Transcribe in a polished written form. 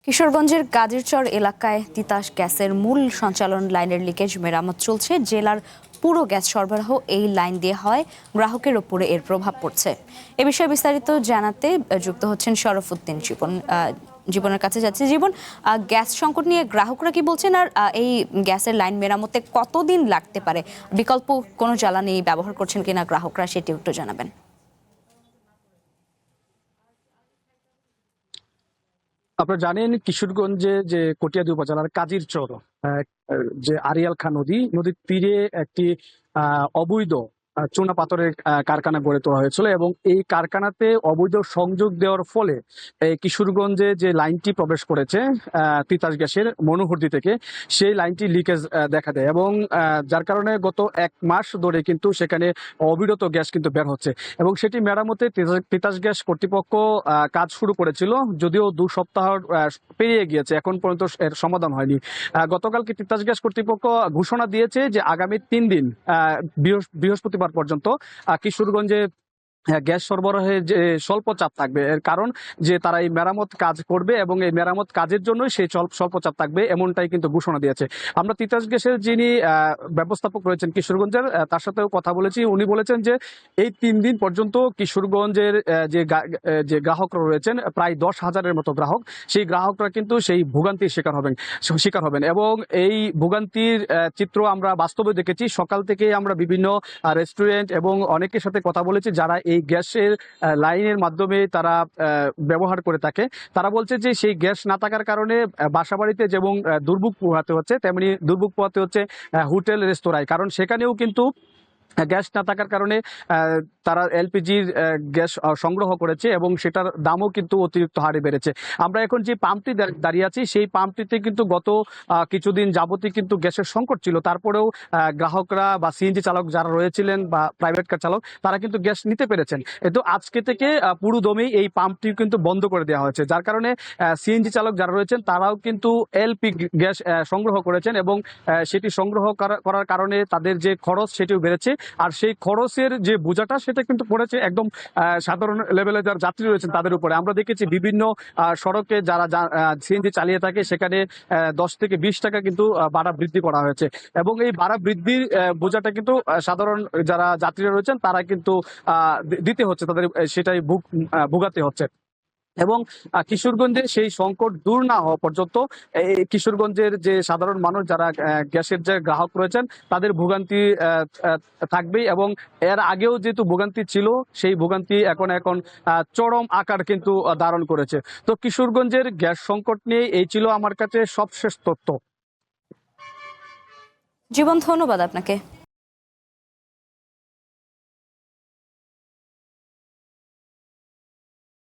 কিশোরগঞ্জের কাদিরচর এলাকায় তিতাস গ্যাসের মূল সঞ্চালন লাইনের লিকেজ মেরামত চলছে। জেলার পুরো গ্যাস সরবরাহ এই লাইন দিয়ে হয়, গ্রাহকের ওপরে এর প্রভাব পড়ছে। এ বিষয়ে বিস্তারিত জানাতে যুক্ত হচ্ছেন শরফুদ্দিন জীবন। জীবনের কাছে যাচ্ছে। জীবন, গ্যাস সংকট নিয়ে গ্রাহকরা কি বলছেন, আর এই গ্যাসের লাইন মেরামতে কতদিন লাগতে পারে? বিকল্প কোনো জ্বালানি ব্যবহার করছেন কিনা গ্রাহকরা, সেটি একটু জানাবেন। আপনারা জানেন কিশোরগঞ্জে যে কটিয়াদী উপজেলার কাজিরচর যে আরিয়াল খাঁ নদীর তীরে একটি অবৈধ চুনা পাথরের কারখানা গড়ে তোলা হয়েছিল এবং এই কারখানাতে অবৈধ সংযোগ দেওয়ার ফলে এই কিশোরগঞ্জে যে লাইনটি প্রবেশ করেছে তিতাস গ্যাসের মনোহরদী থেকে, সেই লাইনটি লিকেজ দেখা দেয় এবং যার কারণে গত 1 মাস ধরে কিন্তু সেখানে অবিরত গ্যাস কিন্তু বের হচ্ছে এবং সেটি মেরামতে তিতাস গ্যাস কর্তৃপক্ষ কাজ শুরু করেছিল, যদিও 2 সপ্তাহ পেরিয়ে গিয়েছে, এখন পর্যন্ত এর সমাধান হয়নি। গতকালকে তিতাস গ্যাস কর্তৃপক্ষ ঘোষণা দিয়েছে যে আগামী 3 দিন বৃহস্পতিবার পর্যন্ত কিশোরগঞ্জে গ্যাস সরবরাহে যে স্বল্প চাপ থাকবে। এর কারণ যে তারা এই মেরামত কাজ করবে এবং এই মেরামত কাজের জন্য সেই স্বল্প চাপ থাকবে, এমনটাই কিন্তু ঘোষণা দিয়েছে। আমরা তিতাস গ্যাসের যিনি ব্যবস্থাপক রয়েছেন কিশোরগঞ্জের, তার সাথেও কথা বলেছি। উনি বলেছেন যে এই 3 দিন পর্যন্ত কিশোরগঞ্জের যে গ্রাহকরা রয়েছেন প্রায় 10,000-এর মতো গ্রাহক, সেই গ্রাহকরা কিন্তু সেই ভোগান্তির শিকার হবেন এবং এই ভোগান্তির চিত্র আমরা বাস্তবে দেখেছি। সকাল থেকে আমরা বিভিন্ন রেস্টুরেন্ট এবং অনেকের সাথে কথা বলেছি যারা এই গ্যাসের লাইনের মাধ্যমে তারা ব্যবহার করে থাকে। তারা বলছে যে সেই গ্যাস না থাকার কারণে বাসাবাড়িতে যেমন দুর্ভোগ পোহাতে হচ্ছে, তেমনি দুর্ভোগ পোহাতে হচ্ছে হোটেল রেস্তোরাঁয়, কারণ সেখানেও কিন্তু গ্যাস না থাকার কারণে তারা এলপিজির গ্যাস সংগ্রহ করেছে এবং সেটার দামও কিন্তু অতিরিক্ত হারে বেড়েছে। আমরা এখন যে পাম্পটি দাঁড়িয়ে আছি, সেই পাম্পটিতে কিন্তু গত কিছুদিন যাবতই কিন্তু গ্যাসের সংকট ছিল। তারপরেও গ্রাহকরা বা সিএনজি চালক যারা রয়েছিলেন বা প্রাইভেট কার চালক, তারা কিন্তু গ্যাস নিতে পেরেছেন। কিন্তু আজকে থেকে পুরো দমেই এই পাম্পটি কিন্তু বন্ধ করে দেওয়া হয়েছে, যার কারণে সিএনজি চালক যারা রয়েছেন তারাও কিন্তু এলপি গ্যাস সংগ্রহ করেছেন এবং সেটি সংগ্রহ করার কারণে তাদের যে খরচ সেটিও বেড়েছে। আর সেই খরচের যে বোঝাটা সেটা কিন্তু পড়েছে একদম সাধারণ লেভেলে যারা যাত্রী রয়েছেন তাদের উপরে। আমরা দেখেছি বিভিন্ন সড়কে যারা সিএনজি চালিয়ে থাকে সেখানে 10 থেকে 20 টাকা কিন্তু ভাড়া বৃদ্ধি করা হয়েছে এবং এই ভাড়া বৃদ্ধির বোঝাটা কিন্তু সাধারণ যারা যাত্রীরা রয়েছেন তারা কিন্তু দিতে হচ্ছে, তাদের সেটাই ভোগাতে হচ্ছে। এবং কিশোরগঞ্জে সেই সংকট দূর না হওয়া পর্যন্ত এই কিশোরগঞ্জের যে সাধারণ মানুষ যারা গ্যাসের যে গ্রাহক রয়েছেন তাদের ভোগান্তি থাকবেই এবং এর আগেও যেহেতু ভোগান্তি ছিল, সেই ভোগান্তি এখন চরম আকার কিন্তু ধারণ করেছে। তো কিশোরগঞ্জের গ্যাস সংকট নিয়ে এই ছিল আমার কাছে সবশেষ তথ্য। জীবন, ধন্যবাদ আপনাকে।